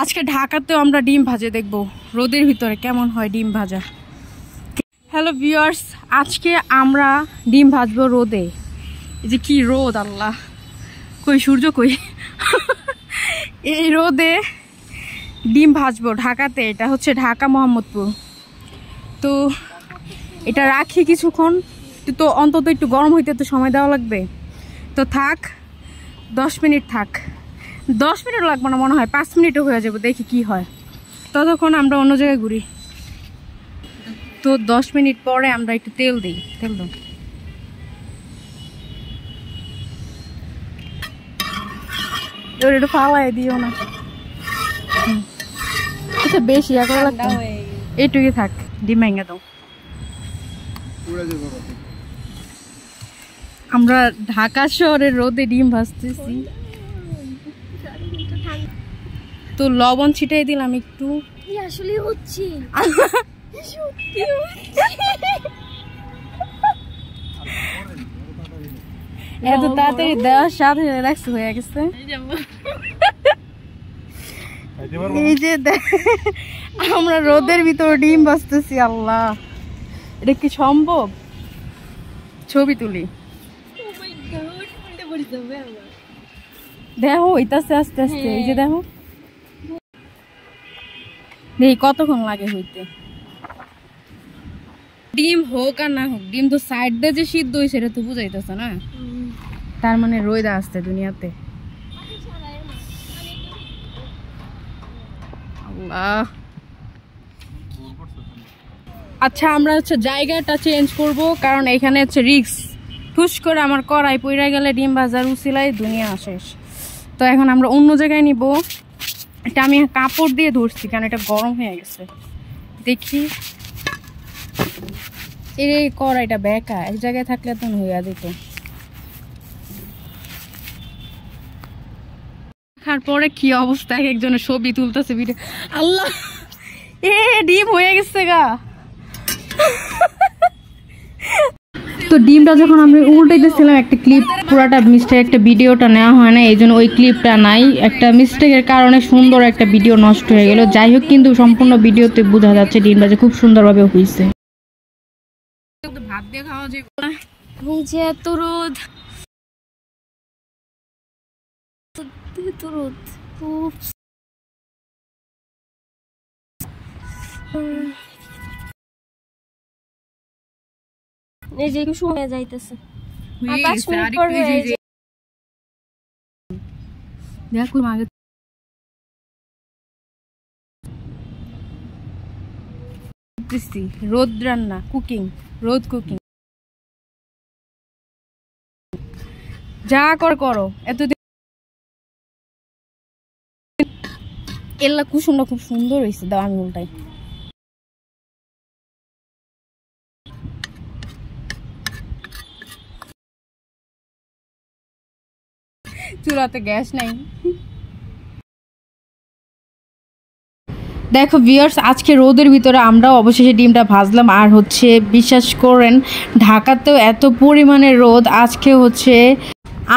আজকে ঢাকাতেও আমরা ডিম ভাজে দেখব রোদের ভিতরে কেমন হয় ডিম ভাজা। হ্যালো ভিউয়ার্স, আজকে আমরা ডিম ভাজবো রোদে। এই যে কি রোদ, আল্লাহ কই সূর্য কই। এই রোদে ডিম ভাজবো ঢাকাতে। এটা হচ্ছে ঢাকা মোহাম্মদপুর। তো এটা রাখি কিছুক্ষণ, তো অন্তত একটু গরম হইতে তো সময় দেওয়া লাগবে। তো থাক 10 মিনিট থাক, 10 মিনিট লাগবে না মনে হয়, 5 মিনিটও হয়ে যাবে, দেখি কি হয়। ততক্ষণ আমরা অন্য জায়গায় ঘুরি। তো 10 মিনিট পরে আমরা একটু তেল দিই। তেল দাও। এবার একটু ফালাই দিও না, আচ্ছা বেশি আগে লাগবে, এইটুকুই থাক। ডিম ভেঙে দাও। আমরা ঢাকা শহরের রোদে ডিম ভাজতেছি। তো লবণ ছিটাই দিলাম একটু। আসলে হচ্ছে এত তাড়াতাড়ি দেওয়ার সাথে দেখছো হয়ে গেছে। এই যে আমরা রোদের ভিতরে ডিম ভাজতেছি। আল্লাহ, এটা কি সম্ভব? ছবি তুলি, দেখো হইতাছে আস্তে আস্তে। এই যে দেখো, দেখি কতক্ষণ লাগে হইতে। ডিম হোক আর না হোক, ডিম তো সাইড দিয়ে যে সিদ্ধ হয়েছে এটা তো বুঝাইতেছে না, তার মানে রোদা আসছে দুনিয়াতে। আল্লাহ, আচ্ছা আমরা হচ্ছে জায়গাটা চেঞ্জ করব, কারণ এখানে হচ্ছে রিস্ক। ঠুস করে আমার কড়াই পইরা গেলে ডিম ভাজার উছিলাই দুনিয়া শেষ। তো এখন আমরা অন্য জায়গায় নিব। এটা আমি কাপড় দিয়ে ধরছি কারণ এটা গরম হয়ে গেছে। দেখি এই কড়াইটা বেকা, এক জায়গায় থাকলে তো হইয়া যেত। দেখার পরে কি অবস্থা, একজনের ছবি তুলতেছে ভিডিও। আল্লাহ, ডিম হয়ে গেছে গা। তো ডিমটা যখন আমরা উল্টাইতেছিলাম, একটা ক্লিপ পুরাটা মিস্টেক, একটা ভিডিওটা নেওয়া হয় না, এই জন্য ওই ক্লিপটা নাই। একটা মিস্টেকের কারণে সুন্দর একটা ভিডিও নষ্ট হয়ে গেল। যাই হোক, কিন্তু সম্পূর্ণ ভিডিওতে বোঝা যাচ্ছে ডিম ভাজা খুব সুন্দরভাবে হয়েছে। ভাত দিয়ে খাওয়া যায় যে এত রোদ, রোদ খুব। এই যে সময় যাইতেছে, 5 মিনিট পর হয়ে যায়। দেখো আগে রোদ রান্না, কুকিং, রোদ কুকিং যা করো। এতদিন এল্লা কুসুমটা খুব সুন্দর হয়েছে। দাও আমি উল্টাই। চুলাতে গ্যাস নাই। দেখো ভিউয়ার্স, আজকে রোদের ভিতরে আমরা অবশেষে ডিমটা ভাজলাম। আর হচ্ছে বিশ্বাস করেন, ঢাকাতেও এত পরিমাণে রোদ। আজকে হচ্ছে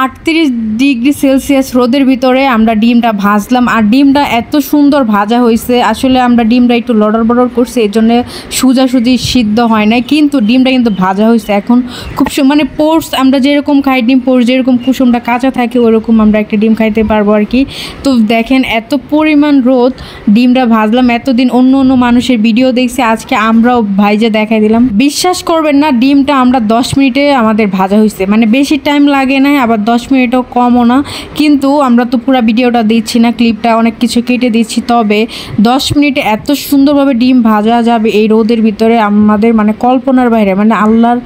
38 ডিগ্রি সেলসিয়াস রোদের ভিতরে আমরা ডিমটা ভাজলাম। আর ডিমটা এত সুন্দর ভাজা হয়েছে। আসলে আমরা ডিমটা একটু লড়র বড়র করছি, এই জন্য সোজাসুজি সিদ্ধ হয় নাই, কিন্তু ডিমটা কিন্তু ভাজা হয়েছে। এখন খুব মানে পোর্স, আমরা যেরকম খাই ডিম পোর্স যেরকম কুসুমটা কাঁচা থাকে ওরকম আমরা একটা ডিম খাইতে পারবো আর কি। তো দেখেন এত পরিমাণ রোদ, ডিমটা ভাজলাম। এতদিন অন্য অন্য মানুষের ভিডিও দেখছি, আজকে আমরাও ভাইজে দেখাই দিলাম। বিশ্বাস করবেন না, ডিমটা আমরা 10 মিনিটে আমাদের ভাজা হয়েছে। মানে বেশি টাইম লাগে না, আবার 10 মিনিটও কমও না। কিন্তু আমরা তো পুরো ভিডিওটা দিচ্ছি না, ক্লিপটা অনেক কিছু কেটে দিচ্ছি। তবে 10 মিনিটে এত সুন্দরভাবে ডিম ভাজা যাবে এই রোদের ভিতরে, আমাদের মানে কল্পনার বাইরে। মানে আল্লাহর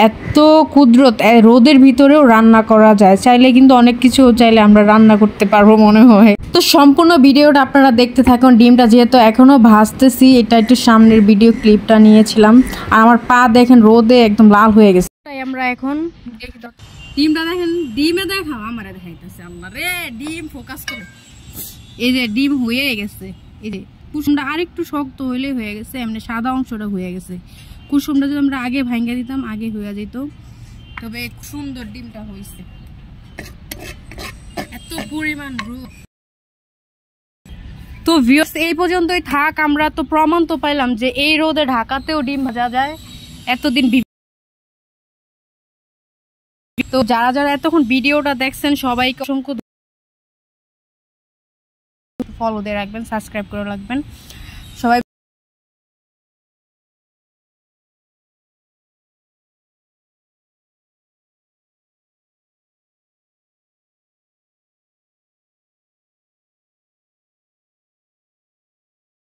এত কুদরত, রোদের ভিতরেও রান্না করা যায়। চাইলে কিন্তু অনেক কিছু চাইলে আমরা রান্না করতে পারবো মনে হয়। তো সম্পূর্ণ ভিডিওটা আপনারা দেখতে থাকুন। ডিমটা যেহেতু এখনও ভাজতেছি, এটা একটু সামনের ভিডিও ক্লিপটা নিয়েছিলাম। আর আমার পা দেখেন রোদে একদম লাল হয়ে গেছে। তাই আমরা এখন ডিমটা দেখেন, ডিমে দেখাও আমার দেখাইতেছে। আল্লাহ রে, ডিম ফোকাস করে। এই যে ডিম হয়ে গেছে। এই যে কুসুমটা আরেকটু শক্ত হইলে হয়ে গেছে, এমনি সাদা অংশটা হয়ে গেছে। কুসুমটা যদি আমরা আগে ভাঙ্গা দিতাম আগে হয়ে যেত। তবে সুন্দর ডিমটা হয়েছে। এত পরিমাণ রোদ, তো ভিউয়ার্স এই পর্যন্তই থাক, আমরা তো প্রমাণ তো পাইলাম যে এই রোদে ঢাকাতেও ডিম ভাজা যায় এতদিন। তো যারা যারা এতক্ষণ ভিডিওটা দেখছেন সবাইকে অসংখ্য ফলো দিয়ে রাখবেন, সাবস্ক্রাইব করে রাখবেন সবাই।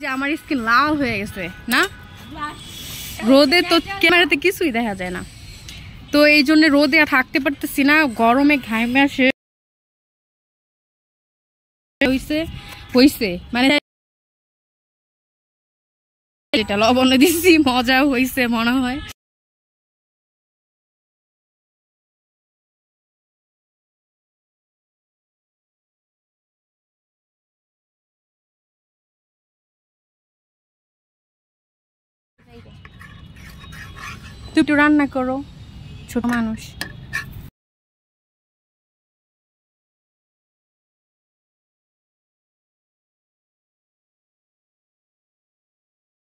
যে আমার স্কিন লাল হয়ে গেছে না, রোদে তো ক্যামেরাতে কিছুই দেখা যায় না, তো এই জন্য রোদে আর থাকতে পারতেছি না, গরমে ঘামে আসে হইছে মানে এটা লবণ দিচ্ছি, মজা হইছে মনে হয়। তুই একটু রান্না করো, ছোট মানুষ।